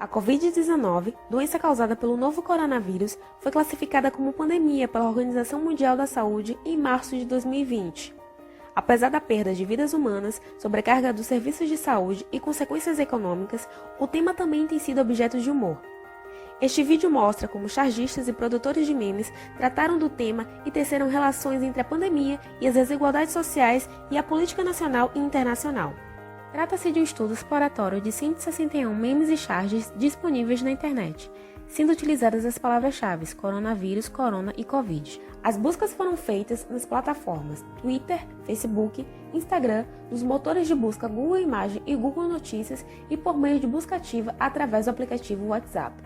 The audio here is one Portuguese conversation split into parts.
A Covid-19, doença causada pelo novo coronavírus, foi classificada como pandemia pela Organização Mundial da Saúde em março de 2020. Apesar da perda de vidas humanas, sobrecarga dos serviços de saúde e consequências econômicas, o tema também tem sido objeto de humor. Este vídeo mostra como chargistas e produtores de memes trataram do tema e teceram relações entre a pandemia e as desigualdades sociais e a política nacional e internacional. Trata-se de um estudo exploratório de 161 memes e charges disponíveis na internet, sendo utilizadas as palavras-chave coronavírus, corona e covid. As buscas foram feitas nas plataformas Twitter, Facebook, Instagram, nos motores de busca Google Imagens e Google Notícias e por meio de busca ativa através do aplicativo WhatsApp.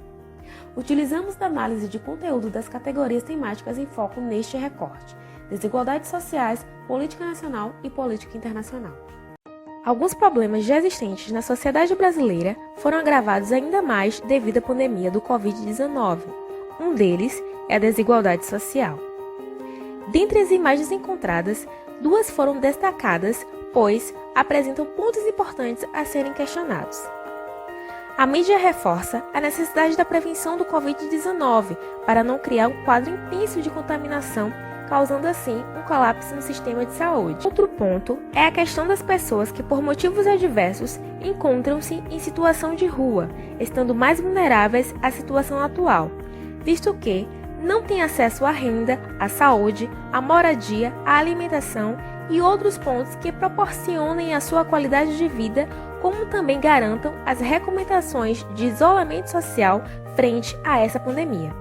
Utilizamos da análise de conteúdo das categorias temáticas em foco neste recorte: desigualdades sociais, política nacional e política internacional. Alguns problemas já existentes na sociedade brasileira foram agravados ainda mais devido à pandemia do Covid-19. Um deles é a desigualdade social. Dentre as imagens encontradas, duas foram destacadas, pois apresentam pontos importantes a serem questionados. A mídia reforça a necessidade da prevenção do Covid-19 para não criar um quadro intenso de contaminação, causando assim um colapso no sistema de saúde. Outro ponto é a questão das pessoas que, por motivos adversos, encontram-se em situação de rua, estando mais vulneráveis à situação atual, visto que não têm acesso à renda, à saúde, à moradia, à alimentação e outros pontos que proporcionem a sua qualidade de vida, como também garantam as recomendações de isolamento social frente a essa pandemia.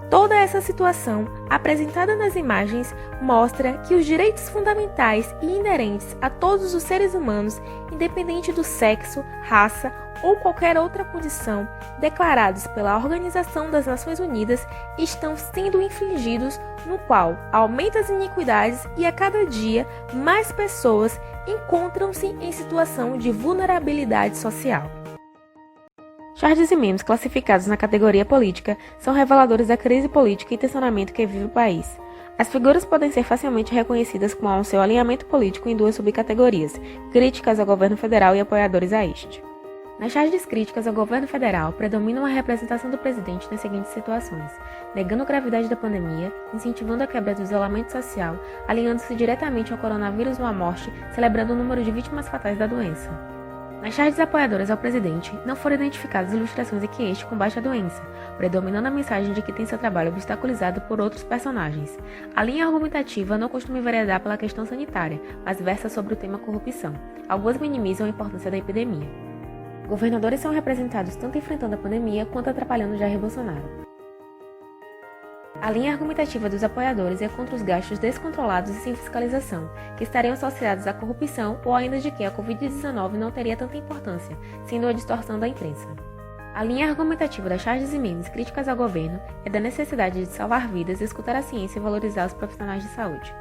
Toda essa situação, apresentada nas imagens, mostra que os direitos fundamentais e inerentes a todos os seres humanos, independente do sexo, raça ou qualquer outra condição, declarados pela Organização das Nações Unidas, estão sendo infringidos, no qual aumenta as iniquidades e a cada dia mais pessoas encontram-se em situação de vulnerabilidade social. Charges e memes classificados na categoria política são reveladores da crise política e tensionamento que vive o país. As figuras podem ser facilmente reconhecidas com seu alinhamento político em duas subcategorias: críticas ao governo federal e apoiadores a este. Nas charges críticas ao governo federal, predomina uma representação do presidente nas seguintes situações: negando a gravidade da pandemia, incentivando a quebra do isolamento social, alinhando-se diretamente ao coronavírus ou à morte, celebrando o número de vítimas fatais da doença. Nas charges apoiadoras ao presidente, não foram identificadas ilustrações em que este combate a doença, predominando a mensagem de que tem seu trabalho obstaculizado por outros personagens. A linha argumentativa não costuma enveredar pela questão sanitária, mas versa sobre o tema corrupção. Algumas minimizam a importância da epidemia. Governadores são representados tanto enfrentando a pandemia quanto atrapalhando Jair Bolsonaro. A linha argumentativa dos apoiadores é contra os gastos descontrolados e sem fiscalização, que estariam associados à corrupção ou ainda de que a Covid-19 não teria tanta importância, sendo a distorção da imprensa. A linha argumentativa das charges e memes críticas ao governo é da necessidade de salvar vidas, escutar a ciência e valorizar os profissionais de saúde.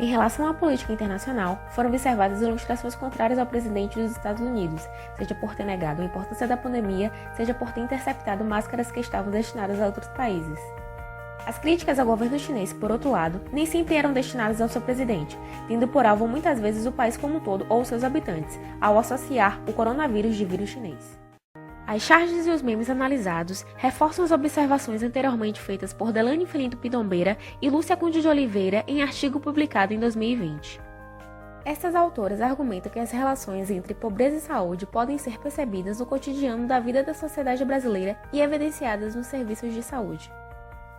Em relação à política internacional, foram observadas ilustrações contrárias ao presidente dos Estados Unidos, seja por ter negado a importância da pandemia, seja por ter interceptado máscaras que estavam destinadas a outros países. As críticas ao governo chinês, por outro lado, nem sempre eram destinadas ao seu presidente, tendo por alvo muitas vezes o país como um todo ou seus habitantes, ao associar o coronavírus de vírus chinês. As charges e os memes analisados reforçam as observações anteriormente feitas por Delane Felinto Pitombeira e Lúcia Conde de Oliveira em artigo publicado em 2020. Estas autoras argumentam que as relações entre pobreza e saúde podem ser percebidas no cotidiano da vida da sociedade brasileira e evidenciadas nos serviços de saúde.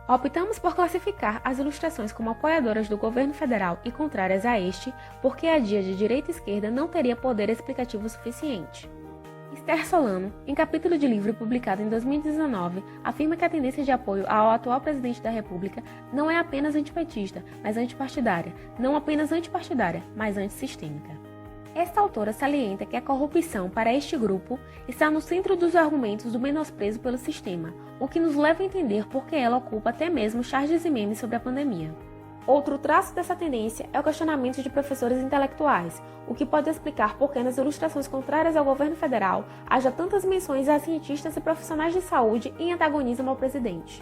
Optamos por classificar as ilustrações como apoiadoras do governo federal e contrárias a este, porque a dia de direita e esquerda não teria poder explicativo suficiente. Esther Solano, em capítulo de livro publicado em 2019, afirma que a tendência de apoio ao atual presidente da República não é apenas antipetista, mas antipartidária, não apenas antipartidária, mas antissistêmica. Esta autora salienta que a corrupção para este grupo está no centro dos argumentos do menosprezo pelo sistema, o que nos leva a entender por que ela ocupa até mesmo charges e memes sobre a pandemia. Outro traço dessa tendência é o questionamento de professores intelectuais, o que pode explicar por que nas ilustrações contrárias ao governo federal haja tantas menções a cientistas e profissionais de saúde em antagonismo ao presidente.